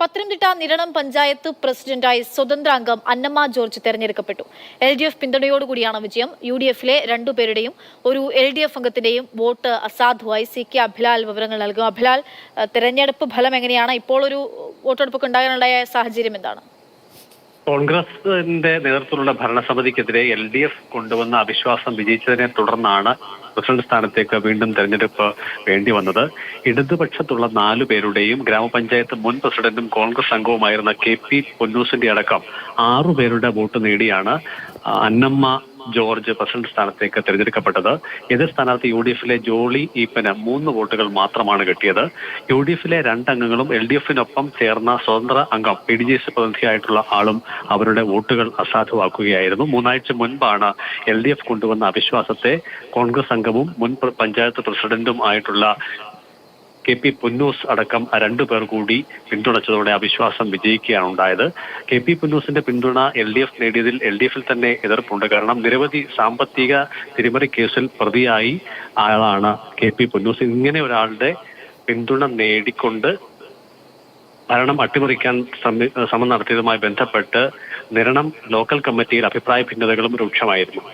പത്തനംതിട്ട നിരണം പഞ്ചായത്ത് പ്രസിഡന്റായി സ്വതന്ത്ര അംഗം അന്നമ്മ ജോർജ് തെരഞ്ഞെടുക്കപ്പെട്ടു. LDF പിന്തുണയോടുകൂടിയാണ് വിജയം. UDF-ലെ രണ്ടുപേരുടെയും ഒരു LDF അംഗത്തിന്റെയും വോട്ട് അസാധുവായി. CK അഭിലാൽ വിവരങ്ങൾ നൽകും. അഭിലാൽ, തെരഞ്ഞെടുപ്പ് ഫലം എങ്ങനെയാണ്? ഇപ്പോൾ ഒരു വോട്ടെടുപ്പൊക്കെ ഉണ്ടാകാനുണ്ടായ സാഹചര്യം എന്താണ്? കോൺഗ്രസിന്റെ നേതൃത്വത്തിലുള്ള ഭരണസമിതിക്കെതിരെ LDF കൊണ്ടുവന്ന അവിശ്വാസം വിജയിച്ചതിനെ തുടർന്നാണ് പ്രസിഡന്റ് സ്ഥാനത്തേക്ക് വീണ്ടും തെരഞ്ഞെടുപ്പ് വേണ്ടി വന്നത്. ഇടതുപക്ഷത്തുള്ള 4 പേരുടെയും ഗ്രാമപഞ്ചായത്ത് മുൻ പ്രസിഡന്റും കോൺഗ്രസ് അംഗവുമായിരുന്ന KP പൊന്നൂസിന്റെ അടക്കം 6 പേരുടെ വോട്ട് നേടിയാണ് അന്നമ്മ ജോർജ് പ്രസിഡന്റ് സ്ഥാനത്തേക്ക് തിരഞ്ഞെടുക്കപ്പെട്ടത്. എതിർ സ്ഥാനാർത്ഥി UDF-ലെ ജോളി ഈപ്പന് 3 വോട്ടുകൾ മാത്രമാണ് കിട്ടിയത്. UDF-ലെ 2 അംഗങ്ങളും LDF-നൊപ്പം ചേർന്ന സ്വതന്ത്ര അംഗം PDGS പ്രതിനിധിയായിട്ടുള്ള ആളും അവരുടെ വോട്ടുകൾ അസാധുവാക്കുകയായിരുന്നു. 3 ആഴ്ച മുൻപാണ് LDF കൊണ്ടുവന്ന അവിശ്വാസത്തെ കോൺഗ്രസ് അംഗവും മുൻ പഞ്ചായത്ത് പ്രസിഡന്റും ആയിട്ടുള്ള KP പൊന്നൂസ് അടക്കം 2 പേർ കൂടി പിന്തുണച്ചതോടെ അവിശ്വാസം വിജയിക്കുകയാണ് ഉണ്ടായത്. KP പൊന്നൂസിന്റെ പിന്തുണ LDF നേടിയതിൽ LDF-ൽ തന്നെ എതിർപ്പുണ്ട്. കാരണം നിരവധി സാമ്പത്തിക തിരിമറി കേസിൽ പ്രതിയായി ആളാണ് KP പൊന്നൂസ്. ഇങ്ങനെ ഒരാളുടെ പിന്തുണ നേടിക്കൊണ്ട് ഭരണം അട്ടിമറിക്കാൻ ശ്രമം നടത്തിയതുമായി ബന്ധപ്പെട്ട് നിരണം ലോക്കൽ കമ്മിറ്റിയിൽ അഭിപ്രായ ഭിന്നതകളും രൂക്ഷമായിരുന്നു.